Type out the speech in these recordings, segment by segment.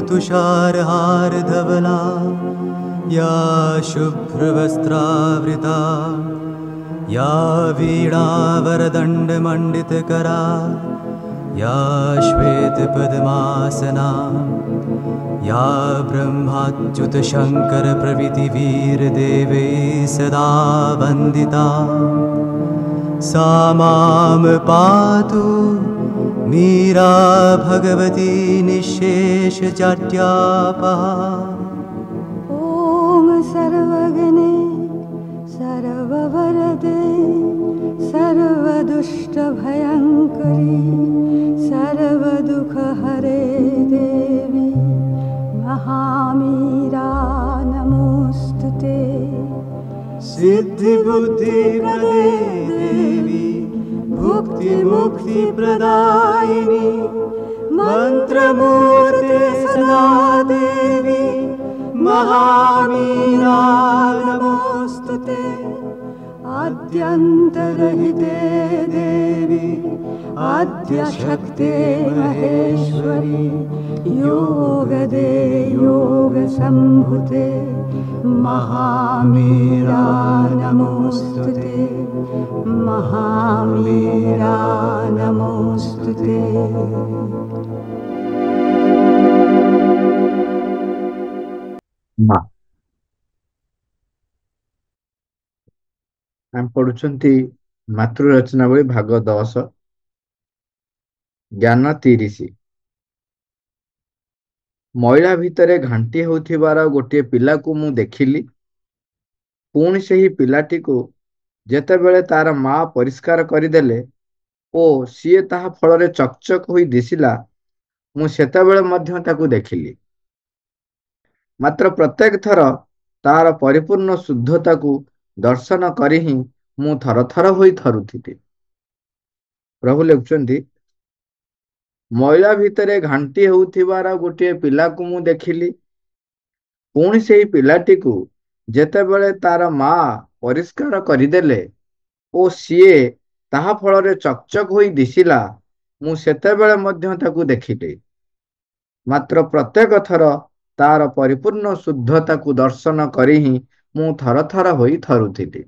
तुषारहार धवला या शुभ्रवस्त्रावृता या वीणावरदण्डमण्डितकरा या श्वेतपद्मासना या ब्रह्माच्युतशङ्करप्रभृतिवीरदेवै सदा वन्दिता सा मां पातु मीरा भगवती निःशेषजाड्यापहा। ॐ सर्वगणे सर्ववरदे सर्वदुष्टभयङ्करी सर्वदुःखहरे देवी महामीरा नमोऽस्तुते। सिद्धिबुद्धिप्रदे देवी भुक्तिमुक्तिप्रदायिनी मन्त्रमूर्ते सदा देवी महामीरा नमोऽस्तुते। आद्यन्तरहिते देवी आद्यशक्ते महेश्वरी योगदे योगसम्भुते महामीरा नमोऽस्तुते महामीरा नमोऽस्तुते। ଆମେ ପଢୁଛନ୍ତି ମାତୃରଚନାବଳୀ ଭାଗ 10 ଜ୍ଞାନ 30। ମଇଳା ଭିତରେ ଘାଣ୍ଟି ହେଉଥିବାର ଗୋଟିଏ ପିଲାକୁ ମୁଁ ଦେଖିଲି। ପୁଣି ସେହି ପିଲାଟିକୁ ଯେତେବେଳେ ତାର ମା ପରିଷ୍କାର କରିଦେଲେ ଓ ସିଏ ତାହା ଫଳରେ ଚକଚକ ହୋଇ ଦିଶିଲା, ମୁଁ ସେତେବେଳେ ମଧ୍ୟ ତାକୁ ଦେଖିଲି। ମାତ୍ର ପ୍ରତ୍ୟେକ ଥର ତାର ପରିପୂର୍ଣ୍ଣ ଶୁଦ୍ଧତାକୁ ଦର୍ଶନ କରି ହିଁ ମୁଁ ଥରଥର ହୋଇ ଥରୁଥିଲି। ପ୍ରଭୁ ଲେଖୁଛନ୍ତି, ମଇଳା ଭିତରେ ଘାଣ୍ଟି ହେଉଥିବାର ଗୋଟିଏ ପିଲାକୁ ମୁଁ ଦେଖିଲି। ପୁଣି ସେହି ପିଲାଟିକୁ ଯେତେବେଳେ ତାର ମା ପରିଷ୍କାର କରିଦେଲେ ଓ ସିଏ ତାହା ଫଳରେ ଚକଚକ ହୋଇ ଦିଶିଲା, ମୁଁ ସେତେବେଳେ ମଧ୍ୟ ତାକୁ ଦେଖିଲି। ମାତ୍ର ପ୍ରତ୍ୟେକ ଥର ତାର ପରିପୂର୍ଣ୍ଣ ଶୁଦ୍ଧତାକୁ ଦର୍ଶନ କରି ହିଁ ମୁଁ ଥରଥର ହୋଇ ଥରୁଥିଲି।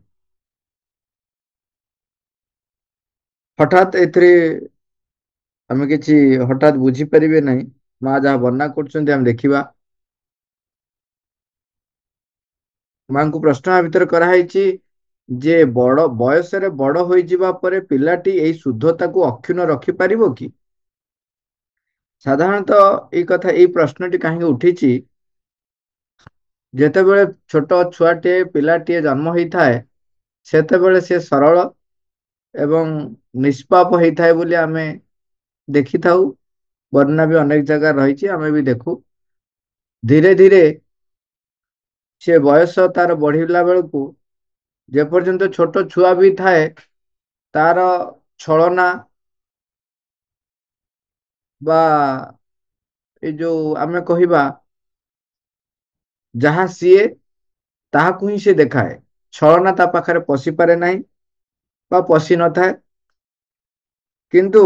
ହଠାତ୍ ଏଥିରେ ଆମେ କିଛି ହଠାତ୍ ବୁଝିପାରିବେ ନାହିଁ। ମା ଯାହା ବର୍ଣ୍ଣନା କରୁଛନ୍ତି ଆମେ ଦେଖିବା। ମାଙ୍କୁ ପ୍ରଶ୍ନ ଭିତରେ କରାହେଇଛି ଯେ ବୟସରେ ବଡ଼ ହୋଇଯିବା ପରେ ପିଲାଟି ଏଇ ଶୁଦ୍ଧତାକୁ ଅକ୍ଷୁଣ୍ଣ ରଖିପାରିବ କି? ସାଧାରଣତଃ ଏଇ ପ୍ରଶ୍ନଟି କାହିଁକି ଉଠିଛି, ଯେତେବେଳେ ଛୋଟ ଛୁଆଟିଏ ପିଲାଟିଏ ଜନ୍ମ ହେଇଥାଏ ସେତେବେଳେ ସେ ସରଳ ଏବଂ ନିଷ୍ପାପ ହେଇଥାଏ ବୋଲି ଆମେ ଦେଖିଥାଉ। ବର୍ଣ୍ଣନା ବି ଅନେକ ଜାଗାରେ ରହିଛି, ଆମେ ବି ଦେଖୁ। ଧୀରେ ଧୀରେ ସେ ବୟସ ତାର ବଢିଲା ବେଳକୁ ଯେପର୍ଯ୍ୟନ୍ତ ଛୋଟ ଛୁଆ ବି ଥାଏ ତାର ଛଳନା ବା ଏଇ ଯୋଉ ଆମେ କହିବା ଯାହା ସିଏ ତାହାକୁ ହିଁ ସେ ଦେଖାଏ। ଛଳନା ତା ପାଖରେ ପଶିପାରେ ନାହିଁ ବା ପଶି ନଥାଏ। କିନ୍ତୁ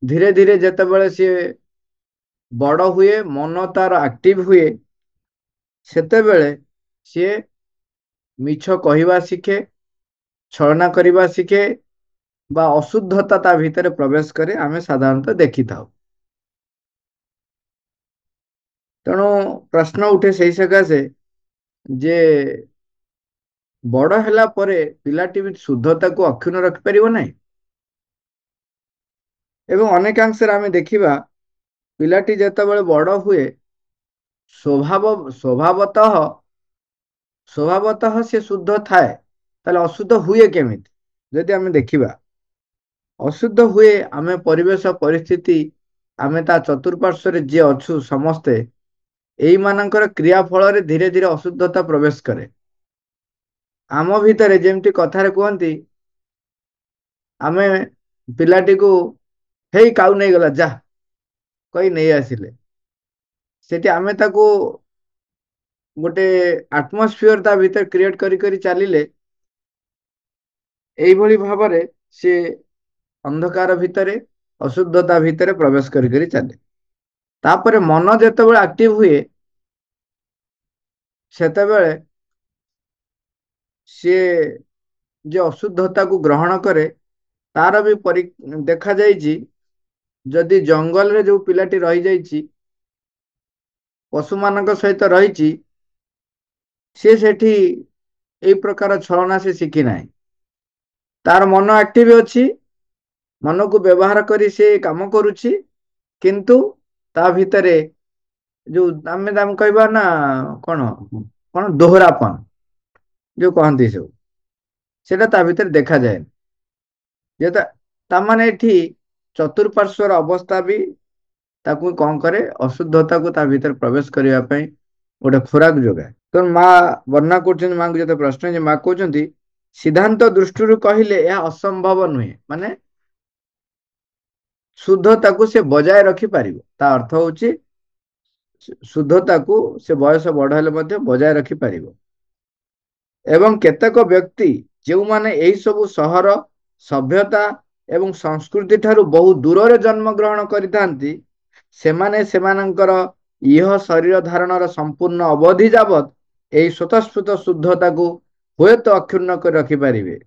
ଧୀରେ ଧୀରେ ଯେତେବେଳେ ସିଏ ବଡ଼ ହୁଏ, ମନ ତାର ଆକ୍ଟିଭ ହୁଏ, ସେତେବେଳେ ସିଏ ମିଛ କହିବା ଶିଖେ, ଛଳନା କରିବା ଶିଖେ ବା ଅଶୁଦ୍ଧତା ତା ଭିତରେ ପ୍ରବେଶ କରେ, ଆମେ ସାଧାରଣତଃ ଦେଖିଥାଉ। ତେଣୁ ପ୍ରଶ୍ନ ଉଠେ ସେଇ ସକାଶେ ଯେ ବଡ଼ ହେଲା ପରେ ପିଲାଟି ବି ଶୁଦ୍ଧତାକୁ ଅକ୍ଷୁଣ୍ଣ ରଖିପାରିବ ନାହିଁ। ଏବଂ ଅନେକାଂଶରେ ଆମେ ଦେଖିବା ପିଲାଟି ଯେତେବେଳେ ବଡ଼ ହୁଏ ସ୍ୱଭାବତଃ ସେ ଶୁଦ୍ଧ ଥାଏ, ତାହେଲେ ଅଶୁଦ୍ଧ ହୁଏ କେମିତି? ଯଦି ଆମେ ଦେଖିବା ଅଶୁଦ୍ଧ ହୁଏ, ଆମେ ପରିବେଶ ପରିସ୍ଥିତି, ଆମେ ତା ଚତୁଃପାର୍ଶ୍ୱରେ ଯିଏ ଅଛୁ ସମସ୍ତେ ଏଇମାନଙ୍କର କ୍ରିୟା ଫଳରେ ଧୀରେ ଧୀରେ ଅଶୁଦ୍ଧତା ପ୍ରବେଶ କରେ। ଆମ ଭିତରେ ଯେମିତି କଥାରେ କୁହନ୍ତି, ଆମେ ପିଲାଟିକୁ ହେଇ କାଉ ନେଇଗଲା ଯା କହି ନେଇ ଆସିଲେ, ସେଠି ଆମେ ତାକୁ ଗୋଟେ ଆଟମସ୍ଫିୟର ତା ଭିତରେ କ୍ରିଏଟ କରି କରି ଚାଲିଲେ এইଭଳି ଭାବରେ ସେ ଅନ୍ଧକାର ଭିତରେ ଅଶୁଦ୍ଧତା ଭିତରେ ପ୍ରବେଶ କରି କରି ଚାଲେ। ତାପରେ ମନ ଯେତେବେଳେ ଆକ୍ଟିଭ ହୁଏ ସେତେବେଳେ ସିଏ ଯେ ଅଶୁଦ୍ଧତାକୁ ଗ୍ରହଣ କରେ ତାର ବି ଦେଖାଯାଇଛି ଯଦି ଜଙ୍ଗଲରେ ଯୋଉ ପିଲାଟି ରହିଯାଇଛି ପଶୁମାନଙ୍କ ସହିତ ରହିଛି ସିଏ ସେଠି ଏଇ ପ୍ରକାର ଛଳନା ସେ ଶିଖି ନାହିଁ। ତାର ମନ ଆକ୍ଟିଭ ଅଛି, ମନକୁ ବ୍ୟବହାର କରି ସେ କାମ କରୁଛି, କିନ୍ତୁ ତା ଭିତରେ ଯୋଉ ଆମେ କହିବା ନା କଣ କଣ ଦୋହରାପନ ଯୋଉ କହନ୍ତି ସବୁ ସେଟା ତା ଭିତରେ ଦେଖାଯାଏ। ଯେ ତାମାନେ ଏଠି ଚତୁଃପାର୍ଶ୍ୱର ଅବସ୍ଥା ବି ତାକୁ କଣ କରେ ଅଶୁଦ୍ଧତାକୁ ତା ଭିତରେ ପ୍ରବେଶ କରିବା ପାଇଁ ଗୋଟେ ଖୋରାକ ଯୋଗାଏ। ତେଣୁ ମା ବର୍ଣ୍ଣନା କରୁଛନ୍ତି, ମାଙ୍କୁ ଯେତେ ପ୍ରଶ୍ନ ଯେ ମା କହୁଛନ୍ତି ସିଦ୍ଧାନ୍ତ ଦୃଷ୍ଟିରୁ କହିଲେ ଏହା ଅସମ୍ଭବ ନୁହେଁ, ମାନେ ଶୁଦ୍ଧତାକୁ ସେ ବଜାୟ ରଖିପାରିବ। ତା ଅର୍ଥ ହଉଛି ଶୁଦ୍ଧତାକୁ ସେ ବୟସ ବଢ ହେଲେ ମଧ୍ୟ ବଜାୟ ରଖିପାରିବ। ଏବଂ କେତେକ ବ୍ୟକ୍ତି ଯେଉଁମାନେ ଏହି ସବୁ ସହର ସଭ୍ୟତା ଏବଂ ସଂସ୍କୃତି ଠାରୁ ବହୁ ଦୂରରେ ଜନ୍ମଗ୍ରହଣ କରିଥାନ୍ତି ସେମାନେ ସେମାନଙ୍କର ଇହ ଶରୀର ଧାରଣର ସମ୍ପୂର୍ଣ୍ଣ ଅବଧି ଯାବତ ଏହି ସ୍ୱତଃସ୍ଫୁର୍ତ୍ତ ଶୁଦ୍ଧତାକୁ ହୁଏତ ଅକ୍ଷୁଣ୍ଣ କରି ରଖିପାରିବେ।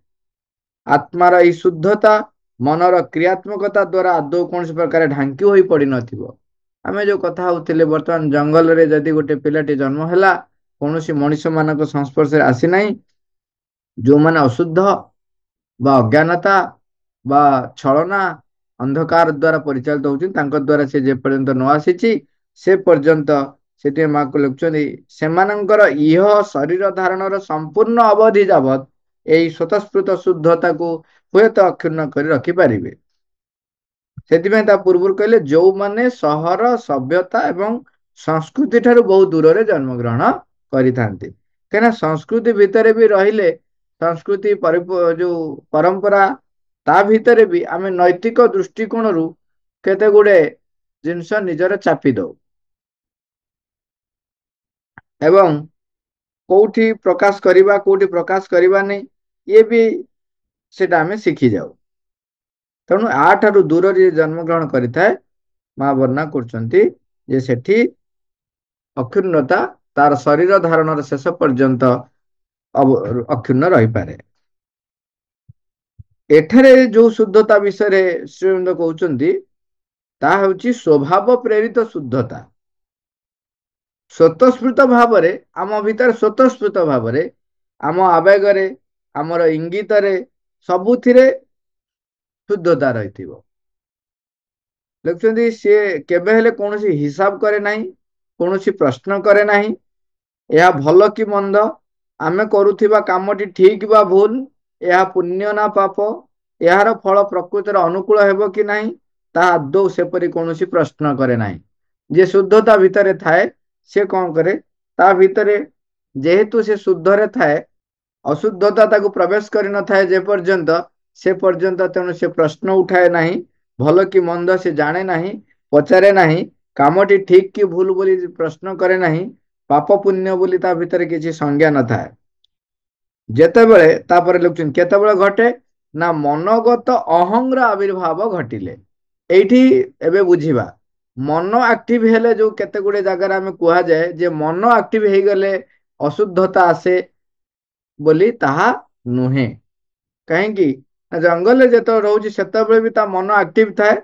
ଆତ୍ମାର ଏହି ଶୁଦ୍ଧତା ମନର କ୍ରିୟାତ୍ମକତା ଦ୍ୱାରା ଆଦୌ କୌଣସି ପ୍ରକାର ଢାଙ୍କି ହୋଇ ପଡିନଥିବ। ଆମେ ଯୋଉ କଥା ହଉଥିଲେ ବର୍ତ୍ତମାନ ଜଙ୍ଗଲରେ ଯଦି ଗୋଟେ ପିଲାଟି ଜନ୍ମ ହେଲା କୌଣସି ମଣିଷ ମାନଙ୍କ ସଂସ୍ପର୍ଶରେ ଆସିନାହିଁ, ଯୋଉମାନେ ଅଶୁଦ୍ଧ ବା ଅଜ୍ଞାନତା ବା ଛଳନା ଅନ୍ଧକାର ଦ୍ୱାରା ପରିଚାଳିତ ହଉଛନ୍ତି ତାଙ୍କ ଦ୍ୱାରା ସେ ଯେ ପର୍ଯ୍ୟନ୍ତ ନ ଆସିଛି ସେ ପର୍ଯ୍ୟନ୍ତ ସେଥିପାଇଁ ମାକୁ ଲେଖୁଛନ୍ତି ସେମାନଙ୍କର ଇହ ଶରୀର ଧାରଣର ସମ୍ପୂର୍ଣ୍ଣ ଅବଧି ଯାବତ ଏହି ସ୍ୱତଃସ୍ଫୁର୍ତ୍ତ ଶୁଦ୍ଧତାକୁ ହୁଏତ ଅକ୍ଷୁଣ୍ଣ କରି ରଖିପାରିବେ। ସେଥିପାଇଁ ତା ପୂର୍ବରୁ କହିଲେ ଯୋଉମାନେ ସହର ସଭ୍ୟତା ଏବଂ ସଂସ୍କୃତି ଠାରୁ ବହୁ ଦୂରରେ ଜନ୍ମଗ୍ରହଣ କରିଥାନ୍ତି। କାହିଁକିନା ସଂସ୍କୃତି ଭିତରେ ବି ରହିଲେ ସଂସ୍କୃତି ଯୋଉ ପରମ୍ପରା ତା ଭିତରେ ବି ଆମେ ନୈତିକ ଦୃଷ୍ଟିକୋଣରୁ କେତେ ଗୁଡେ ଜିନିଷ ନିଜର ଚାପି ଦଉ ଏବଂ କୋଉଠି ପ୍ରକାଶ କରିବା କୋଉଠି ପ୍ରକାଶ କରିବାନି ଇଏ ବି ସେଟା ଆମେ ଶିଖି ଯାଉ। ତେଣୁ ଆଠାରୁ ଦୂରରେ ଜନ୍ମଗ୍ରହଣ କରିଥାଏ ମା ବର୍ଣ୍ଣନା କରୁଛନ୍ତି ଯେ ସେଠି ଅକ୍ଷୁଣ୍ଣତା ତାର ଶରୀର ଧାରଣର ଶେଷ ପର୍ଯ୍ୟନ୍ତ ଅକ୍ଷୁଣ୍ଣ ରହିପାରେ। ଏଠାରେ ଯୋଉ ଶୁଦ୍ଧତା ବିଷୟରେ ଶ୍ରୀଅରବିନ୍ଦ କହୁଛନ୍ତି ତାହା ହେଉଛି ସ୍ୱଭାବ ପ୍ରେରିତ ଶୁଦ୍ଧତା। ସ୍ୱତଃସ୍ଫୂର୍ତ୍ତ ଭାବରେ ଆମ ଭିତରେ ସ୍ୱତଃସ୍ଫୂର୍ତ୍ତ ଭାବରେ ଆମ ଆବେଗରେ ଆମର ଇଙ୍ଗିତରେ ସବୁଥିରେ ଶୁଦ୍ଧତା ରହିଥିବ। ଦେଖୁଛନ୍ତି ସିଏ କେବେ ହେଲେ କୌଣସି ହିସାବ କରେ ନାହିଁ, କୌଣସି ପ୍ରଶ୍ନ କରେ ନାହିଁ ଏହା ଭଲ କି ମନ୍ଦ, ଆମେ କରୁଥିବା କାମଟି ଠିକ ବା ଭୁଲ, ଏହା ପୁଣ୍ୟ ନା ପାପ, ଏହାର ଫଳ ପ୍ରକୃତରେ ଅନୁକୂଳ ହେବ କି ନାହିଁ ତାହା ଆଦୌ ସେପରି କୌଣସି ପ୍ରଶ୍ନ କରେ ନାହିଁ। ଯିଏ ଶୁଦ୍ଧତା ଭିତରେ ଥାଏ ସେ କଣ କରେ ତା ଭିତରେ ଯେହେତୁ ସେ ଶୁଦ୍ଧରେ ଥାଏ ଅଶୁଦ୍ଧତା ତାକୁ ପ୍ରବେଶ କରିନଥାଏ ଯେ ପର୍ଯ୍ୟନ୍ତ ସେ ପର୍ଯ୍ୟନ୍ତ ତେଣୁ ସେ ପ୍ରଶ୍ନ ଉଠାଏ ନାହିଁ, ଭଲ କି ମନ୍ଦ ସେ ଜାଣେ ନାହିଁ, ପଚାରେ ନାହିଁ, କାମଟି ଠିକ କି ଭୁଲ ବୋଲି ପ୍ରଶ୍ନ କରେ ନାହିଁ, ପାପ ପୁଣ୍ୟ ବୋଲି ତା ଭିତରେ କିଛି ସଂଜ୍ଞା ନଥାଏ। ଯେତେବେଳେ ତାପରେ ଲେଖୁଛନ୍ତି କେତେବେଳେ ଘଟେ ନା ମନୋଗତ ଅହଂର ଆବିର୍ଭାବ ଘଟିଲେ। ଏଇଠି ଏବେ ବୁଝିବା ମନ ଆକ୍ଟିଭ ହେଲେ ଯୋଉ କେତେ ଗୁଡେ ଜାଗାରେ ଆମେ କୁହାଯାଏ ଯେ ମନ ଆକ୍ଟିଭ ହେଇଗଲେ ଅଶୁଦ୍ଧତା ଆସେ ବୋଲି ତାହା ନୁହେଁ। କାହିଁକି ଜଙ୍ଗଲରେ ଯେତେବେଳେ ରହୁଛି ସେତେବେଳେ ବି ତା ମନ ଆକ୍ଟିଭ ଥାଏ।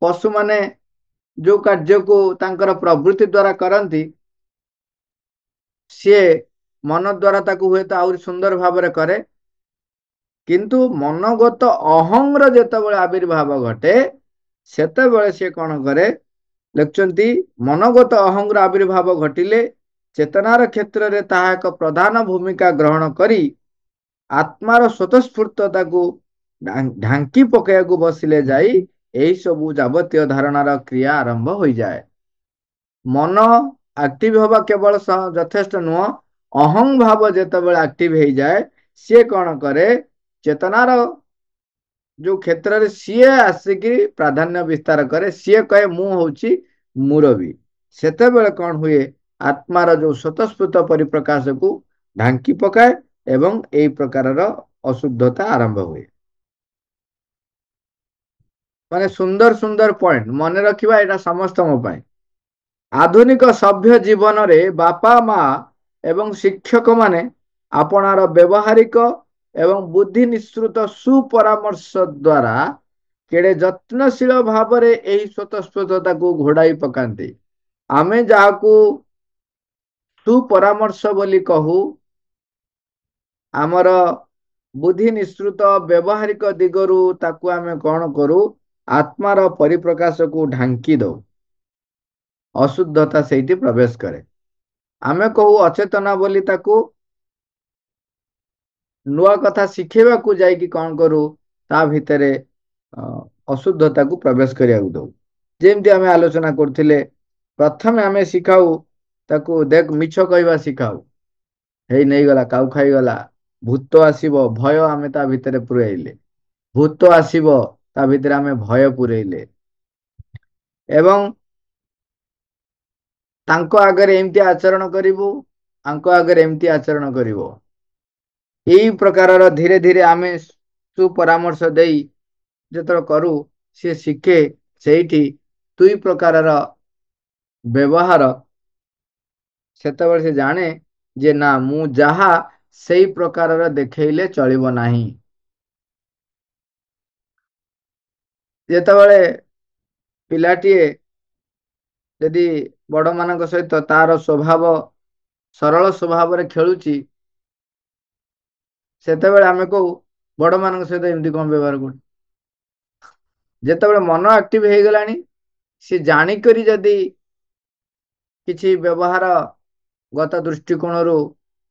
ପଶୁମାନେ ଯୋଉ କାର୍ଯ୍ୟକୁ ତାଙ୍କର ପ୍ରବୃତ୍ତି ଦ୍ୱାରା କରନ୍ତି ସିଏ ମନ ଦ୍ୱାରା ତାକୁ ହୁଏତ ଆହୁରି ସୁନ୍ଦର ଭାବରେ କରେ, କିନ୍ତୁ ମନୋଗତ ଅହଂର ଯେତେବେଳେ ଆବିର୍ଭାବ ଘଟେ ସେତେବେଳେ ସିଏ କଣ କରେ ଲେଖୁଛନ୍ତି ମନୋଗତ ଅହଂର ଆବିର୍ଭାବ ଘଟିଲେ ଚେତନାର କ୍ଷେତ୍ରରେ ତାହା ଏକ ପ୍ରଧାନ ଭୂମିକା ଗ୍ରହଣ କରି ଆତ୍ମାର ସ୍ୱତଃସ୍ଫୂର୍ତ୍ତତାକୁ ଢାଙ୍କି ପକାଇବାକୁ ବସିଲେ ଯାଇ ଏହି ସବୁ ଯାବତୀୟ ଧାରଣାର କ୍ରିୟା ଆରମ୍ଭ ହୋଇଯାଏ। ମନ ଆକ୍ଟିଭ ହବା କେବଳ ଯଥେଷ୍ଟ ନୁହଁ, ଅହଂ ଭାବ ଯେତେବେଳେ ଆକ୍ଟିଭ ହେଇଯାଏ ସିଏ କଣ କରେ ଚେତନାର ଯୋଉ କ୍ଷେତ୍ରରେ ସିଏ ଆସିକି ପ୍ରାଧାନ୍ୟ ବିସ୍ତାର କରେ, ସିଏ କହେ ମୁଁ ହଉଛି ମୁରବୀ। ସେତେବେଳେ କଣ ହୁଏ ଆତ୍ମାର ଯୋଉ ସ୍ୱତଃସ୍ଫୂର୍ତ୍ତ ପରିପ୍ରକାଶକୁ ଢାଙ୍କି ପକାଏ ଏବଂ ଏହି ପ୍ରକାରର ଅଶୁଦ୍ଧତା ଆରମ୍ଭ ହୁଏ। ମାନେ ସୁନ୍ଦର ସୁନ୍ଦର ପଏଣ୍ଟ ମନେ ରଖିବା ଏଇଟା ସମସ୍ତଙ୍କ ପାଇଁ। ଆଧୁନିକ ସଭ୍ୟ ଜୀବନରେ ବାପା ମା ଏବଂ ଶିକ୍ଷକମାନେ ଆପଣାର ବ୍ୟବହାରିକ ଏବଂ ବୁଦ୍ଧି ନିଃସୃତ ସୁପରାମର୍ଶ ଦ୍ୱାରା କେଡ଼େ ଯତ୍ନଶୀଳ ଭାବରେ ଏହି ସ୍ୱତଃସ୍ଫୂର୍ତ୍ତତାକୁ ଘୋଡ଼ାଇ ପକାନ୍ତି। ଆମେ ଯାହାକୁ ସୁପରାମର୍ଶ ବୋଲି କହୁ, ଆମର ବୁଦ୍ଧି ନିଃସୃତ ବ୍ୟବହାରିକ ଦିଗରୁ ତାକୁ ଆମେ କ'ଣ କରୁ? ଆତ୍ମାର ପରିପ୍ରକାଶକୁ ଢାଙ୍କି ଦଉ। ଅଶୁଦ୍ଧତା ସେଇଠି ପ୍ରବେଶ କରେ। ଆମେ କହୁ ଅଚେତନା ବୋଲି ତାକୁ। ନୂଆ କଥା ଶିଖେଇବାକୁ ଯାଇକି କ'ଣ କରୁ? ତା ଭିତରେ ଅଶୁଦ୍ଧତାକୁ ପ୍ରବେଶ କରିବାକୁ ଦଉ। ଯେମିତି ଆମେ ଆଲୋଚନା କରୁଥିଲେ, ପ୍ରଥମେ ଆମେ ଶିଖାଉ ତାକୁ, ଦେଖ ମିଛ କହିବା ଶିଖାଉ। ହେଇ ନେଇଗଲା, କାଉ ଖାଇଗଲା, ଭୂତ ଆସିବ, ଭୟ ଆମେ ତା ଭିତରେ ପୁରେଇଲେ। ଭୂତ ଆସିବ, ତା ଭିତରେ ଆମେ ଭୟ ପୁରେଇଲେ। ଏବଂ ତାଙ୍କ ଆଗରେ ଏମିତି ଆଚରଣ କରିବୁ, ଆଙ୍କ ଆଗରେ ଏମିତି ଆଚରଣ କରିବ। ଏହି ପ୍ରକାରର ଧୀରେ ଧୀରେ ଆମେ ସୁପରାମର୍ଶ ଦେଇ ଯେତେବେଳେ କରୁ, ସିଏ ଶିଖେ ସେଇଠି ଦୁଇ ପ୍ରକାରର ବ୍ୟବହାର। ସେତେବେଳେ ସେ ଜାଣେ ଯେ ନା, ମୁଁ ଯାହା ସେଇ ପ୍ରକାରର ଦେଖେଇଲେ ଚଳିବ ନାହିଁ। ଯେତେବେଳେ ପିଲାଟିଏ ଯଦି ବଡ଼ମାନଙ୍କ ସହିତ ତାର ସ୍ୱଭାବ ସରଳ ସ୍ୱଭାବରେ ଖେଳୁଛି, ସେତେବେଳେ ଆମେ କହୁ ବଡ଼ମାନଙ୍କ ସହିତ ଏମିତି କ'ଣ ବ୍ୟବହାର କରୁଛୁ। ଯେତେବେଳେ ମନ ଆକ୍ଟିଭ ହେଇଗଲାଣି, ସେ ଜାଣିକରି ଯଦି କିଛି ବ୍ୟବହାର ଗତ ଦୃଷ୍ଟିକୋଣରୁ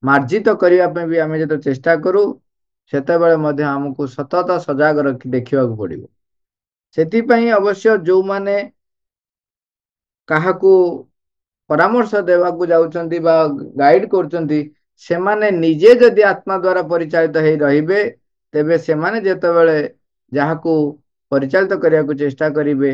ମାର୍ଜିତ କରିବା ପାଇଁ ବି ଆମେ ଯେତେବେଳେ ଚେଷ୍ଟା କରୁ, ସେତେବେଳେ ମଧ୍ୟ ଆମକୁ ସତତ ସଜାଗ ରଖି ଦେଖିବାକୁ ପଡ଼ିବ। ସେଥିପାଇଁ ଅବଶ୍ୟ ଯେଉଁମାନେ କାହାକୁ ପରାମର୍ଶ ଦେବାକୁ ଯାଉଛନ୍ତି ବା ଗାଇଡ୍ କରୁଛନ୍ତି, ସେମାନେ ନିଜେ ଯଦି ଆତ୍ମା ଦ୍ୱାରା ପରିଚାଳିତ ହେଇ ରହିବେ, ତେବେ ସେମାନେ ଯେତେବେଳେ ଯାହାକୁ ପରିଚାଳିତ କରିବାକୁ ଚେଷ୍ଟା କରିବେ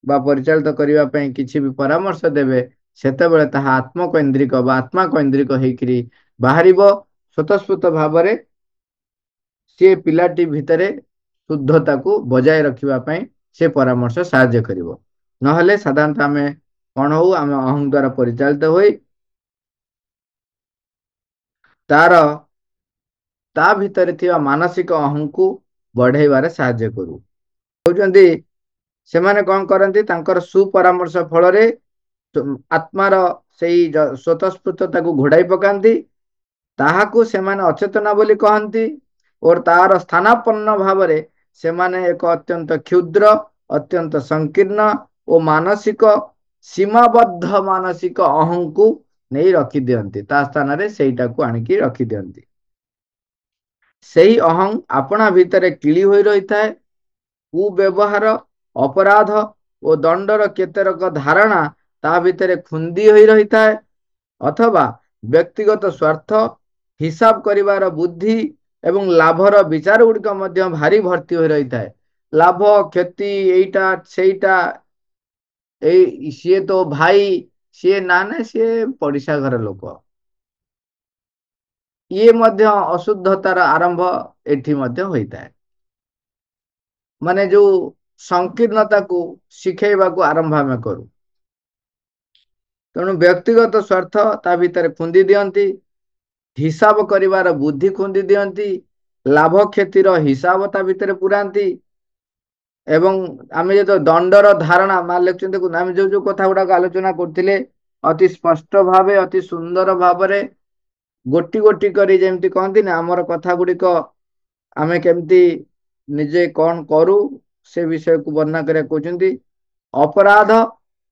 ବା ପରିଚାଳିତ କରିବା ପାଇଁ କିଛି ବି ପରାମର୍ଶ ଦେବେ, ସେତେବେଳେ ତାହା ଆତ୍ମକୈନ୍ଦ୍ରିକ ବା ଆତ୍ମାକୈନ୍ଦ୍ରିକ ହେଇକରି ବାହାରିବ। ସ୍ୱତଃସ୍ଫୂର୍ତ୍ତ ଭାବରେ ସେ ପିଲାଟି ଭିତରେ ଶୁଦ୍ଧତାକୁ ବଜାୟ ରଖିବା ପାଇଁ ସେ ପରାମର୍ଶ ସାହାଯ୍ୟ କରିବ। ନହେଲେ ସାଧାରଣତଃ ଆମେ କ'ଣ ହଉ? ଆମେ ଅହଂ ଦ୍ୱାରା ପରିଚାଳିତ ହୋଇ ତା ଭିତରେ ଥିବା ମାନସିକ ଅହଂକୁ ବଢ଼େଇବାରେ ସାହାଯ୍ୟ କରୁ। କହୁଛନ୍ତି ସେମାନେ କ'ଣ କରନ୍ତି? ତାଙ୍କର ସୁପରାମର୍ଶ ଫଳରେ ଆତ୍ମାର ସେଇ ସ୍ୱତଃସ୍ଫୂର୍ତ୍ତତାକୁ ଘୋଡ଼ାଇ ପକାନ୍ତି। ତାହାକୁ ସେମାନେ ଅଚେତନା ବୋଲି କହନ୍ତି ଓ ତାର ସ୍ଥାନାପନ୍ନ ଭାବରେ ସେମାନେ ଏକ ଅତ୍ୟନ୍ତ କ୍ଷୁଦ୍ର, ଅତ୍ୟନ୍ତ ସଂକୀର୍ଣ୍ଣ ଓ ମାନସିକ ସୀମାବଦ୍ଧ ମାନସିକ ଅହଂକୁ ନେଇ ରଖିଦିଅନ୍ତି। ତା ସ୍ଥାନରେ ସେଇଟାକୁ ଆଣିକି ରଖିଦିଅନ୍ତି। ସେହି ଅହଂ ଆପଣା ଭିତରେ କିଳି ହୋଇ ରହିଥାଏ। କୁବ୍ୟବହାର, ଅପରାଧ ଓ ଦଣ୍ଡର କେତେକ ଧାରଣା ତା ଭିତରେ ଖୁନ୍ଦି ହୋଇ ରହିଥାଏ। ଅଥବା ବ୍ୟକ୍ତିଗତ ସ୍ୱାର୍ଥ, ହିସାବ କରିବାର ବୁଦ୍ଧି ଏବଂ ଲାଭର ବିଚାର ଗୁଡ଼ିକ ମଧ୍ୟ ଭାରି ଭର୍ତ୍ତି ହୋଇ ରହିଥାଏ। ଲାଭ କ୍ଷତି, ଏଇଟା ସେଇଟା, ଏଇ ସିଏ ତ ଭାଇ, ସିଏ ନା ସିଏ ପଡ଼ିଶା ଘର ଲୋକ। ଇଏ ମଧ୍ୟ ଅଶୁଦ୍ଧତାର ଆରମ୍ଭ ଏଠି ମଧ୍ୟ ହୋଇଥାଏ। ମାନେ ଯୋଉ ସଂକୀର୍ଣ୍ଣତାକୁ ଶିଖେଇବାକୁ ଆରମ୍ଭ ଆମେ କରୁ। ତେଣୁ ବ୍ୟକ୍ତିଗତ ସ୍ୱାର୍ଥ ତା ଭିତରେ ଖୁନ୍ଦି ଦିଅନ୍ତି, ହିସାବ କରିବାର ବୁଦ୍ଧି ଖୁନ୍ଦି ଦିଅନ୍ତି, ଲାଭ କ୍ଷତିର ହିସାବ ତା ଭିତରେ ପୁରାନ୍ତି। ଏବଂ ଆମେ ଯେତେବେଳେ ଦଣ୍ଡର ଧାରଣା ଲେଖୁଛନ୍ତି, ଆମେ ଯୋଉ ଯୋଉ କଥା ଗୁଡ଼ାକ ଆଲୋଚନା କରୁଥିଲେ, ଅତି ସ୍ପଷ୍ଟ ଭାବେ, ଅତି ସୁନ୍ଦର ଭାବରେ ଗୋଟି ଗୋଟି କରି, ଯେମିତି କହନ୍ତି ନା, ଆମର କଥା ଗୁଡ଼ିକ ଆମେ କେମିତି ନିଜେ କ'ଣ କରୁ ସେ ବିଷୟକୁ ବର୍ଣ୍ଣନା କରିବାକୁ କହୁଛନ୍ତି। ଅପରାଧ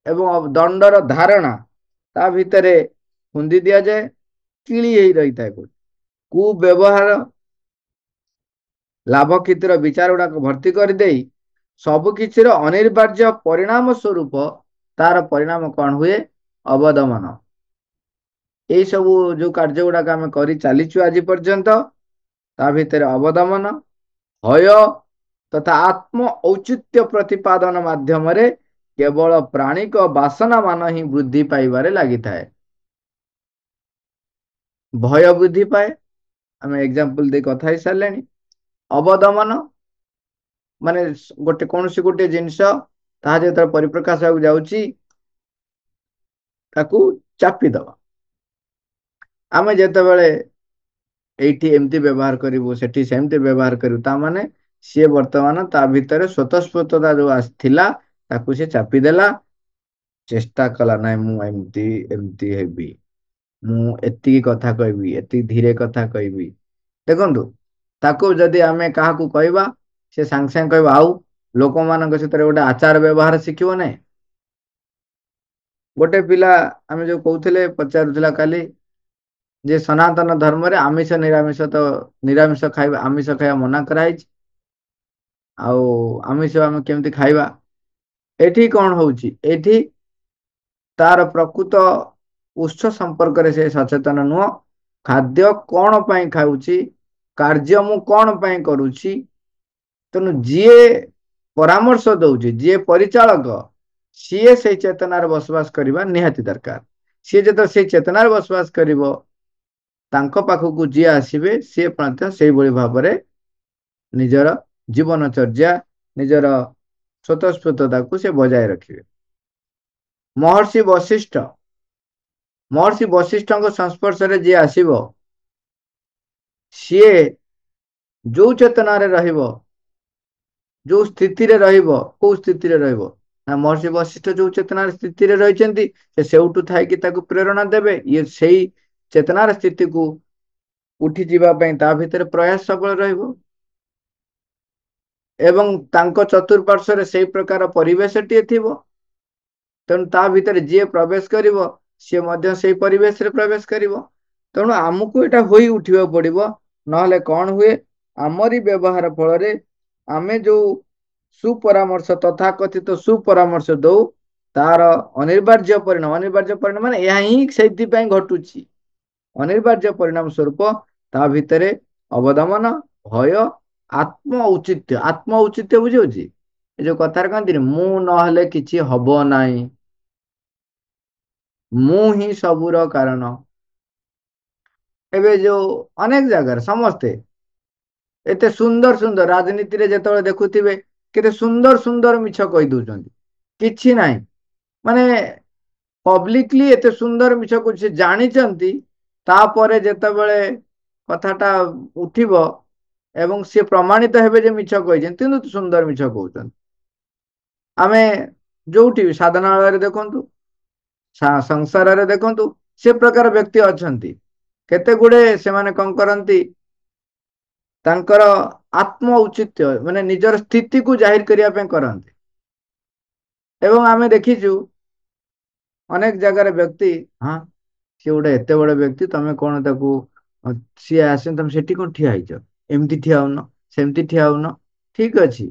ଏବଂ ଦଣ୍ଡର ଧାରଣା ତା ଭିତରେ ଖୁନ୍ଦି ଦିଆଯାଏ, କିଳି ହେଇ ରହିଥାଏ। କୁବ୍ୟବହାର, ଲାଭ କ୍ଷତିର ବିଚାର ଗୁଡ଼ାକ ଭର୍ତ୍ତି କରିଦେଇ ସବୁ କିଛିର ଅନିବାର୍ଯ୍ୟ ପରିଣାମ ସ୍ୱରୂପ ତାର ପରିଣାମ କ'ଣ ହୁଏ? ଅବଦମନ। ଏଇ ସବୁ ଯୋଉ କାର୍ଯ୍ୟ ଗୁଡ଼ାକ ଆମେ କରି ଚାଲିଛୁ ଆଜି ପର୍ଯ୍ୟନ୍ତ, ତା ଭିତରେ ଅବଦମନ, ଭୟ ତଥା ଆତ୍ମ ଔଚିତ୍ୟ ପ୍ରତିପାଦନ ମାଧ୍ୟମରେ କେବଳ ପ୍ରାଣିକ ବାସନା ମାନ ହିଁ ବୃଦ୍ଧି ପାଇବାରେ ଲାଗିଥାଏ। ଭୟ ବୃଦ୍ଧି ପାଏ, ଆମେ ଏକ୍ସାମ୍ପଲ ଦେଇ କଥା ହେଇ ସାରିଲେଣି। ଅବଦମନ ମାନେ କୌଣସି ଗୋଟେ ଜିନିଷ ତାହା ଯେତେବେଳେ ପରିପ୍ରକାଶ ହେବାକୁ ଯାଉଛି, ତାକୁ ଚାପି ଦବା। ଆମେ ଯେତେବେଳେ ଏଇଠି ଏମିତି ବ୍ୟବହାର କରିବୁ ସେଠି ସେମିତି ବ୍ୟବହାର କରିବୁ, ତା ମାନେ ସିଏ ବର୍ତ୍ତମାନ ତା ଭିତରେ ସ୍ୱତଃସ୍ଫୂର୍ତ୍ତତା ଯୋଉ ଆସିଥିଲା ତାକୁ ସେ ଚାପି ଦେଲା। ଚେଷ୍ଟା କଲା ନାଇଁ ମୁଁ ଏମିତି ଏମିତି ହେବି, ମୁଁ ଏତିକି କଥା କହିବି, ଏତିକି ଧୀରେ କଥା କହିବି। ଦେଖନ୍ତୁ, ତାକୁ ଯଦି ଆମେ କାହାକୁ କହିବା ସେ ସାଙ୍ଗେ ସାଙ୍ଗେ କହିବ, ଆଉ ଲୋକମାନଙ୍କ ସେଥିରେ ଗୋଟେ ଆଚାର ବ୍ୟବହାର ଶିଖିବ ନାହିଁ। ଗୋଟେ ପିଲା ଆମେ ଯୋଉ କହୁଥିଲେ ପଚାରୁଥିଲା କାଲି ଯେ ସନାତନ ଧର୍ମରେ ଆମିଷ ନିରାମିଷ ତ ନିରାମିଷ ଖାଇବା ଆମିଷ ଖାଇବା ମନା କରାହେଇଛି, ଆଉ ଆମିଷ ଆମେ କେମିତି ଖାଇବା? ଏଠି କଣ ହଉଛି, ଏଠି ତାର ପ୍ରକୃତ ଉତ୍ସ ସମ୍ପର୍କରେ ସେ ସଚେତନ ନୁହଁ। ଖାଦ୍ୟ କଣ ପାଇଁ ଖାଉଛି, କାର୍ଯ୍ୟ ମୁଁ କଣ ପାଇଁ କରୁଛି। ତେଣୁ ଯିଏ ପରାମର୍ଶ ଦଉଛି, ଯିଏ ପରିଚାଳକ, ସିଏ ସେଇ ଚେତନାରେ ବସବାସ କରିବା ନିହାତି ଦରକାର। ସିଏ ଯେତେବେଳେ ସେଇ ଚେତନାରେ ବସବାସ କରିବ, ତାଙ୍କ ପାଖକୁ ଯିଏ ଆସିବେ ସିଏ ମଧ୍ୟ ସେଇଭଳି ଭାବରେ ନିଜର ଜୀବନଚର୍ଯ୍ୟା, ନିଜର ସ୍ୱତଃସ୍ଫୂର୍ତ୍ତତାକୁ ସେ ବଜାୟ ରଖିବେ। ମହର୍ଷି ବଶିଷ୍ଠଙ୍କ ସଂସ୍ପର୍ଶରେ ଯିଏ ଆସିବ, ସିଏ ଯୋଉ ଚେତନାରେ ରହିବ, ଯୋଉ ସ୍ଥିତିରେ ରହିବ, କୋଉ ସ୍ଥିତିରେ ରହିବ ନା ମହର୍ଷି ବଶିଷ୍ଠ ଯୋଉ ଚେତନାର ସ୍ଥିତିରେ ରହିଛନ୍ତି ସେ ସେଇଠୁ ଥାଇକି ତାକୁ ପ୍ରେରଣା ଦେବେ। ଇଏ ସେଇ ଚେତନାର ସ୍ଥିତିକୁ ଉଠି ଯିବା ପାଇଁ ତା ଭିତରେ ପ୍ରୟାସ ସବୁବେଳେ ରହିବ। ଏବଂ ତାଙ୍କ ଚତୁଃପାର୍ଶ୍ୱରେ ସେଇ ପ୍ରକାର ପରିବେଶଟିଏ ଥିବ। ତେଣୁ ତା ଭିତରେ ଯିଏ ପ୍ରବେଶ କରିବ ସିଏ ମଧ୍ୟ ସେଇ ପରିବେଶରେ ପ୍ରବେଶ କରିବ। ତେଣୁ ଆମକୁ ଏଇଟା ହୋଇ ଉଠିବାକୁ ପଡିବ। ନହେଲେ କଣ ହୁଏ, ଆମରି ବ୍ୟବହାର ଫଳରେ ଆମେ ଯୋଉ ସୁପରାମର୍ଶ ତଥାକଥିତ ସୁପରାମର୍ଶ ଦଉ, ତାର ଅନିବାର୍ଯ୍ୟ ପରିଣାମ ମାନେ ଏହା ହିଁ ସେଇଥିପାଇଁ ଘଟୁଛି। ଅନିବାର୍ଯ୍ୟ ପରିଣାମ ସ୍ୱରୂପ ତା ଭିତରେ ଅବଦମନ, ଭୟ, ଆତ୍ମ ଔଚିତ୍ୟ ବୁଝିହଉଛି। ଏ ଯୋଉ କଥାରେ କହନ୍ତିନି ମୁଁ ନହେଲେ କିଛି ହବ ନାହିଁ, ମୁଁ ହିଁ ସବୁର କାରଣ। ଏବେ ଯୋଉ ଅନେକ ଜାଗାରେ ସମସ୍ତେ ଏତେ ସୁନ୍ଦର ସୁନ୍ଦର ରାଜନୀତିରେ ଯେତେବେଳେ ଦେଖୁଥିବେ କେତେ ସୁନ୍ଦର ସୁନ୍ଦର ମିଛ କହିଦଉଛନ୍ତି, କିଛି ନାହିଁ ମାନେ ପବ୍ଲିକଲି ଏତେ ସୁନ୍ଦର ମିଛ କହୁଛି, ସେ ଜାଣିଛନ୍ତି। ତାପରେ ଯେତେବେଳେ କଥାଟା ଉଠିବ ଏବଂ ସିଏ ପ୍ରମାଣିତ ହେବେ ଯେ ମିଛ କହିଛନ୍ତି, କିନ୍ତୁ ସୁନ୍ଦର ମିଛ କହୁଛନ୍ତି। ଆମେ ଯୋଉଠି ବି ସାଧନାଳୟରେ ଦେଖନ୍ତୁ, ସଂସାରରେ ଦେଖନ୍ତୁ, ସେ ପ୍ରକାର ବ୍ୟକ୍ତି ଅଛନ୍ତି। କେତେ ଗୁଡେ ସେମାନେ କଣ କରନ୍ତି, ତାଙ୍କର ଆତ୍ମ ଔଚିତ୍ୟ ମାନେ ନିଜର ସ୍ଥିତିକୁ ଜାହିର କରିବା ପାଇଁ କରନ୍ତି। ଏବଂ ଆମେ ଦେଖିଛୁ ଅନେକ ଜାଗାରେ ବ୍ୟକ୍ତି, ହଁ ସିଏ ଗୋଟେ ଏତେ ବଡ ବ୍ୟକ୍ତି, ତମେ କଣ ତାକୁ, ସିଏ ଆସେ ତମେ ସେଠି କଣ ଠିଆ ହେଇଛ, ଏମିତି ଠିଆ ହଉନ, ସେମିତି ଠିଆ ହଉନ। ଠିକ ଅଛି,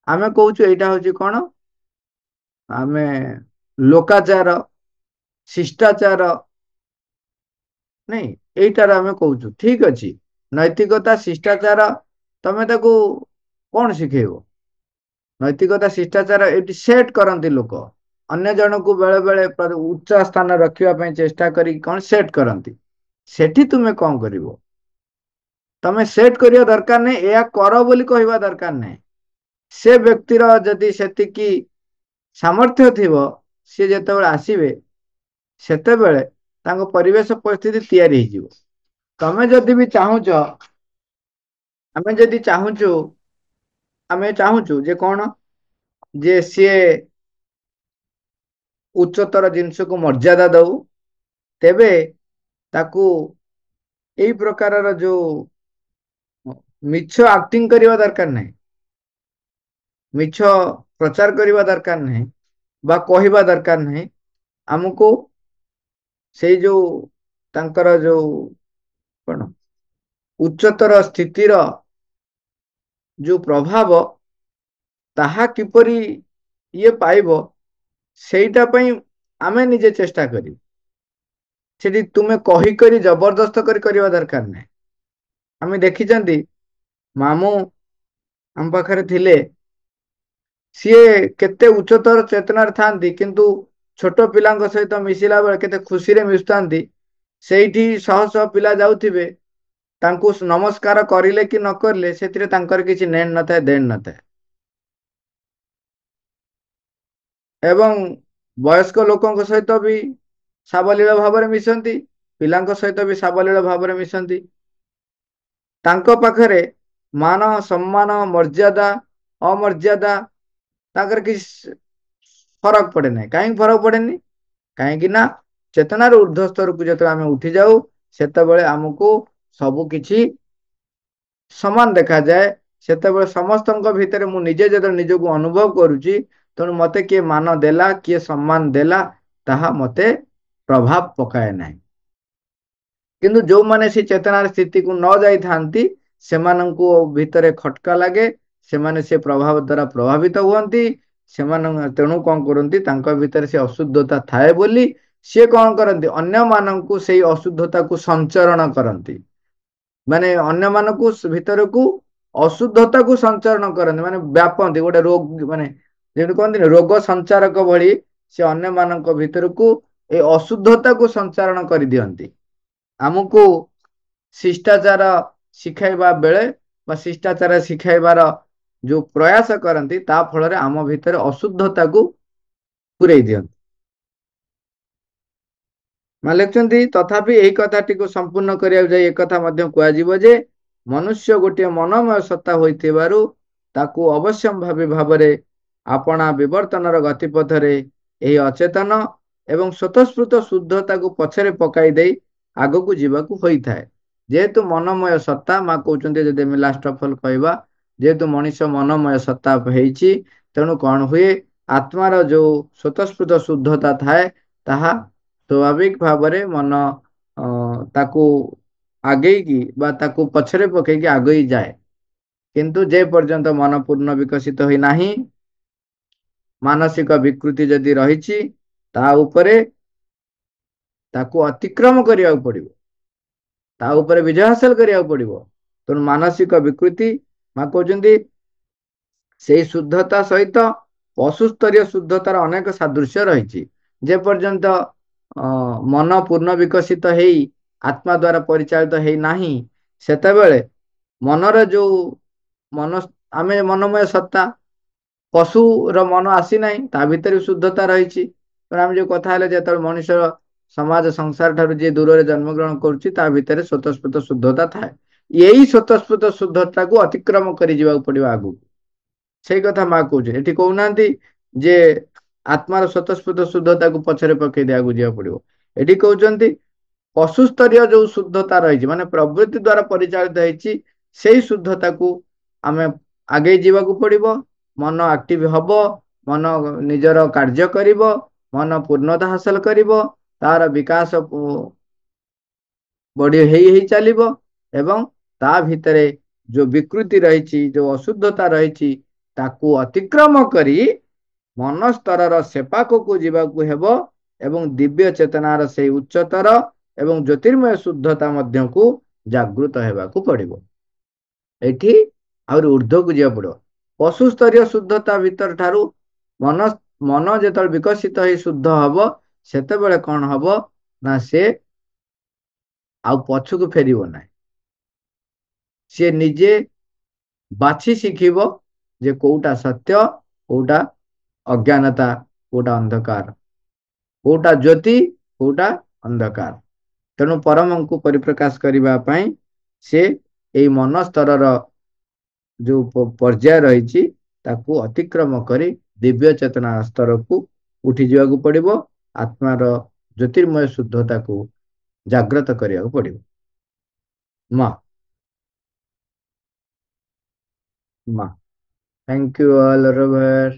ଆମେ କହୁଛୁ ଏଇଟା ହଉଛି କଣ, ଆମେ ଲୋକାଚାର, ଶିଷ୍ଟାଚାର, ନାଇଁ ଏଇଟାର ଆମେ କହୁଛୁ ଠିକ ଅଛି। ନୈତିକତା ଶିଷ୍ଟାଚାର ତମେ ତାକୁ କଣ ଶିଖେଇବ? ନୈତିକତା ଶିଷ୍ଟାଚାର ଏଇଠି ସେଟ୍ କରନ୍ତି ଲୋକ। ଅନ୍ୟ ଜଣଙ୍କୁ ବେଳେ ବେଳେ ଉଚ୍ଚ ସ୍ଥାନ ରଖିବା ପାଇଁ ଚେଷ୍ଟା କରି କଣ ସେଟ୍ କରନ୍ତି। ସେଠି ତୁମେ କଣ କରିବ? ତମେ ସେଟ୍ କରିବା ଦରକାର ନାହିଁ, ଏହା କର ବୋଲି କହିବା ଦରକାର ନାହିଁ। ସେ ବ୍ୟକ୍ତିର ଯଦି ସେତିକି ସାମର୍ଥ୍ୟ ଥିବ, ସିଏ ଯେତେବେଳେ ଆସିବେ ସେତେବେଳେ ତାଙ୍କ ପରିବେଶ ପରିସ୍ଥିତି ତିଆରି ହେଇଯିବ। ତମେ ଯଦି ବି ଚାହୁଁଛ, ଆମେ ଯଦି ଚାହୁଁଛୁ, ଆମେ ଚାହୁଁଛୁ ଯେ କଣ, ଯେ ସିଏ ଉଚ୍ଚତର ଜିନିଷକୁ ମର୍ଯ୍ୟାଦା ଦଉ, ତେବେ ତାକୁ ଏଇ ପ୍ରକାରର ଯୋଉ ମିଛ ଆକ୍ଟିଂ କରିବା ଦରକାର ନାହିଁ, ମିଛ ପ୍ରଚାର କରିବା ଦରକାର ନାହିଁ ବା କହିବା ଦରକାର ନାହିଁ। ଆମକୁ ସେଇ ଯୋଉ ତାଙ୍କର ଯୋଉ କଣ ଉଚ୍ଚତର ସ୍ଥିତିର ଯୋଉ ପ୍ରଭାବ, ତାହା କିପରି ଇଏ ପାଇବ, ସେଇଟା ପାଇଁ ଆମେ ନିଜେ ଚେଷ୍ଟା କରିବୁ। ସେଠି ତୁମେ କହି ଜବରଦସ୍ତ କରି କରିବା ଦରକାର ନାହିଁ। ଆମେ ଦେଖିଛନ୍ତି ମାମୁଁ ଆମ ପାଖରେ ଥିଲେ, ସିଏ କେତେ ଉଚ୍ଚତର ଚେତନାରେ ଥାନ୍ତି, କିନ୍ତୁ ଛୋଟ ପିଲାଙ୍କ ସହିତ ମିଶିଲା ବେଳେ କେତେ ଖୁସିରେ ମିଶୁଥାନ୍ତି। ସେଇଠି ଶହ ଶହ ପିଲା ଯାଉଥିବେ, ତାଙ୍କୁ ନମସ୍କାର କରିଲେ କି ନ କରିଲେ ସେଥିରେ ତାଙ୍କର କିଛି ନେଣ ନଥାଏ, ଦେଣ ନଥାଏ। ଏବଂ ବୟସ୍କ ଲୋକଙ୍କ ସହିତ ବି ସାବଲୀଳ ଭାବରେ ମିଶନ୍ତି, ପିଲାଙ୍କ ସହିତ ବି ସାବଲୀଳ ଭାବରେ ମିଶନ୍ତି। ତାଙ୍କ ପାଖରେ ମାନ ସମ୍ମାନ ମର୍ଯ୍ୟାଦା ଅମର୍ଯ୍ୟାଦା ତାଙ୍କର କିଛି ଫରକ ପଡେ ନାହିଁ। କାହିଁକି ଫରକ ପଡେନି? କାହିଁକି ନା ଚେତନାର ଉର୍ଦ୍ଧ୍ୱ ସ୍ତରକୁ ଯେତେବେଳେ ଆମେ ଉଠି ଯାଉ ସେତେବେଳେ ଆମକୁ ସବୁ କିଛି ସମାନ ଦେଖାଯାଏ। ସେତେବେଳେ ସମସ୍ତଙ୍କ ଭିତରେ ମୁଁ ନିଜେ ଯେତେବେଳେ ନିଜକୁ ଅନୁଭବ କରୁଛି, ତେଣୁ ମତେ କିଏ ମାନ ଦେଲା କିଏ ସମ୍ମାନ ଦେଲା ତାହା ମତେ ପ୍ରଭାବ ପକାଏ ନାହିଁ। କିନ୍ତୁ ଯୋଉମାନେ ସେ ଚେତନାର ସ୍ଥିତିକୁ ନ ଯାଇଥାନ୍ତି ସେମାନଙ୍କୁ ଭିତରେ ଖଟକା ଲାଗେ, ସେମାନେ ସେ ପ୍ରଭାବ ଦ୍ୱାରା ପ୍ରଭାବିତ ହୁଅନ୍ତି। ସେମାନେ ତେଣୁ କଣ କରନ୍ତି, ତାଙ୍କ ଭିତରେ ସେ ଅଶୁଦ୍ଧତା ଥାଏ ବୋଲି ସିଏ କଣ କରନ୍ତି, ଅନ୍ୟମାନଙ୍କୁ ସେଇ ଅଶୁଦ୍ଧତାକୁ ସଞ୍ଚରଣ କରନ୍ତି। ମାନେ ଅନ୍ୟମାନଙ୍କୁ ଭିତରକୁ ଅଶୁଦ୍ଧତାକୁ ସଞ୍ଚରଣ କରନ୍ତି, ମାନେ ବ୍ୟାପନ୍ତି। ଗୋଟେ ରୋଗ ମାନେ ଯେମିତି କହନ୍ତିନି ରୋଗ ସଞ୍ଚାରକ ଭଳି ସେ ଅନ୍ୟମାନଙ୍କ ଭିତରକୁ ଏ ଅଶୁଦ୍ଧତାକୁ ସଞ୍ଚାରଣ କରିଦିଅନ୍ତି। ଆମକୁ ଶିଷ୍ଟାଚାର ଶିଖାଇବା ବେଳେ ବା ଶିଷ୍ଟାଚାର ଶିଖାଇବାର ଯୋଉ ପ୍ରୟାସ କରନ୍ତି ତା ଫଳରେ ଆମ ଭିତରେ ଅଶୁଦ୍ଧତାକୁ ପୂରେଇ ଦିଅନ୍ତି। ଲେଖୁଛନ୍ତି ତଥାପି ଏହି କଥାଟିକୁ ସମ୍ପୂର୍ଣ୍ଣ କରିବାକୁ ଯାଇ ଏକଥା ମଧ୍ୟ କୁହାଯିବ ଯେ ମନୁଷ୍ୟ ଗୋଟିଏ ମନୋମୟ ସତ୍ତା ହୋଇଥିବାରୁ ତାକୁ ଅବଶ୍ୟମ୍ଭାବୀ ଭାବରେ ଆପଣା ବିବର୍ତ୍ତନର ଗତିପଥରେ ଏହି ଅଚେତନ ଏବଂ ସ୍ୱତଃସ୍ଫୂର୍ତ୍ତ ଶୁଦ୍ଧତାକୁ ପଛରେ ପକାଇ ଦେଇ ଆଗକୁ ଯିବାକୁ ହୋଇଥାଏ। ଯେହେତୁ ମନୋମୟ ସତ୍ତା, ମା କହୁଛନ୍ତି ଯଦି ଆମେ ଲାଷ୍ଟ ଅଫ୍ ଅଲ୍ କହିବା, ଯେହେତୁ ମଣିଷ ମନୋମୟ ସତ୍ତା ହେଇଛି ତେଣୁ କଣ ହୁଏ, ଆତ୍ମାର ଯୋଉ ସ୍ୱତଃସ୍ଫୂର୍ତ୍ତ ଶୁଦ୍ଧତା ଥାଏ ତାହା ସ୍ୱାଭାବିକ ଭାବରେ ମନ ତାକୁ ଆଗେଇକି ବା ତାକୁ ପଛରେ ପକେଇକି ଆଗେଇ ଯାଏ। କିନ୍ତୁ ଯେ ପର୍ଯ୍ୟନ୍ତ ମନ ପୂର୍ଣ୍ଣ ବିକଶିତ ହୋଇନାହିଁ, ମାନସିକ ବିକୃତି ଯଦି ରହିଛି ତା ଉପରେ ତାକୁ ଅତିକ୍ରମ କରିବାକୁ ପଡିବ, ତା ଉପରେ ବିଜୟ ହାସଲ କରିବାକୁ ପଡିବ। ତେଣୁ ମାନସିକ ବିକୃତି ମା କହୁଛନ୍ତି ସେଇ ଶୁଦ୍ଧତା ସହିତ ପଶୁସ୍ତରୀୟ ଶୁଦ୍ଧତାର ଅନେକ ସାଦୃଶ୍ୟ ରହିଛି। ଯେ ପର୍ଯ୍ୟନ୍ତ ମନ ପୂର୍ଣ୍ଣ ବିକଶିତ ହେଇ ଆତ୍ମା ଦ୍ୱାରା ପରିଚାଳିତ ହେଇନାହିଁ ସେତେବେଳେ ମନର ଯୋଉ ମନ, ଆମେ ମନୋମୟ ସତ୍ତା, ପଶୁର ମନ ଆସିନାହିଁ ତା ଭିତରେ ଶୁଦ୍ଧତା ରହିଛି। ତେଣୁ ଆମେ ଯୋଉ କଥା ହେଲେ ଯେତେବେଳେ ମଣିଷର ସମାଜ ସଂସାର ଠାରୁ ଯିଏ ଦୂରରେ ଜନ୍ମଗ୍ରହଣ କରୁଛି ତା ଭିତରେ ସ୍ୱତଃସ୍ଫୂର୍ତ୍ତ ଶୁଦ୍ଧତା ଥାଏ। ଏଇ ସ୍ୱତଃସ୍ଫୂର୍ତ୍ତ ଶୁଦ୍ଧତାକୁ ଅତିକ୍ରମ କରି ଯିବାକୁ ପଡିବ ଆଗକୁ। ସେଇ କଥା ମା କହୁଛି, ଏଠି କହୁନାହାନ୍ତି ଯେ ଆତ୍ମାର ସ୍ୱତଃସ୍ଫୂର୍ତ୍ତ ଶୁଦ୍ଧତାକୁ ପଛରେ ପକେଇ ଦେବାକୁ ଯିବାକୁ ପଡିବ। ଏଠି କହୁଛନ୍ତି ପଶୁସ୍ତରୀୟ ଯୋଉ ଶୁଦ୍ଧତା ରହିଛି, ମାନେ ପ୍ରବୃତ୍ତି ଦ୍ୱାରା ପରିଚାଳିତ ହେଇଛି, ସେଇ ଶୁଦ୍ଧତାକୁ ଆମେ ଆଗେଇ ଯିବାକୁ ପଡିବ। ମନ ଆକ୍ଟିଭ ହବ, ମନ ନିଜର କାର୍ଯ୍ୟ କରିବ, ମନ ପୂର୍ଣ୍ଣତା ହାସଲ କରିବ, ତାର ବିକାଶ ବଢି ହେଇ ଚାଲିବ ଏବଂ ତା ଭିତରେ ଯୋଉ ବିକୃତି ରହିଛି, ଯୋଉ ଅଶୁଦ୍ଧତା ରହିଛି ତାକୁ ଅତିକ୍ରମ କରି ମନ ସ୍ତରର ସେପାଖକୁ ଯିବାକୁ ହେବ ଏବଂ ଦିବ୍ୟ ଚେତନାର ସେଇ ଉଚ୍ଚତର ଏବଂ ଜ୍ୟୋତିର୍ମୟ ଶୁଦ୍ଧତା ମଧ୍ୟକୁ ଜାଗୃତ ହେବାକୁ ପଡିବ। ଏଠି ଆହୁରି ଉର୍ଦ୍ଧ୍ୱକୁ ଯିବାକୁ ପଡିବ। ପଶୁସ୍ତରୀୟ ଶୁଦ୍ଧତା ଭିତର ଠାରୁ ମନ ଯେତେବେଳେ ବିକଶିତ ହେଇ ଶୁଦ୍ଧ ହବ ସେତେବେଳେ କଣ ହବ ନା ସେ ଆଉ ପଛକୁ ଫେରିବ ନାହିଁ। ସିଏ ନିଜେ ବାଛି ଶିଖିବ ଯେ କୋଉଟା ସତ୍ୟ, କୋଉଟା ଅଜ୍ଞାନତା, କୋଉଟା ଅନ୍ଧକାର, କୋଉଟା ଜ୍ୟୋତି, କୋଉଟା ଅନ୍ଧକାର। ତେଣୁ ପରମଙ୍କୁ ପରିପ୍ରକାଶ କରିବା ପାଇଁ ସେ ଏଇ ମନ ସ୍ତରର ଯୋଉ ପର୍ଯ୍ୟାୟ ରହିଛି ତାକୁ ଅତିକ୍ରମ କରି ଦିବ୍ୟ ଚେତନା ସ୍ତରକୁ ଉଠି ଯିବାକୁ ପଡିବ। ଆତ୍ମାର ଜ୍ୟୋତିର୍ମୟ ଶୁଦ୍ଧତାକୁ ଜାଗ୍ରତ କରିବାକୁ ପଡିବ। ମା ମା, thank you all, Robert.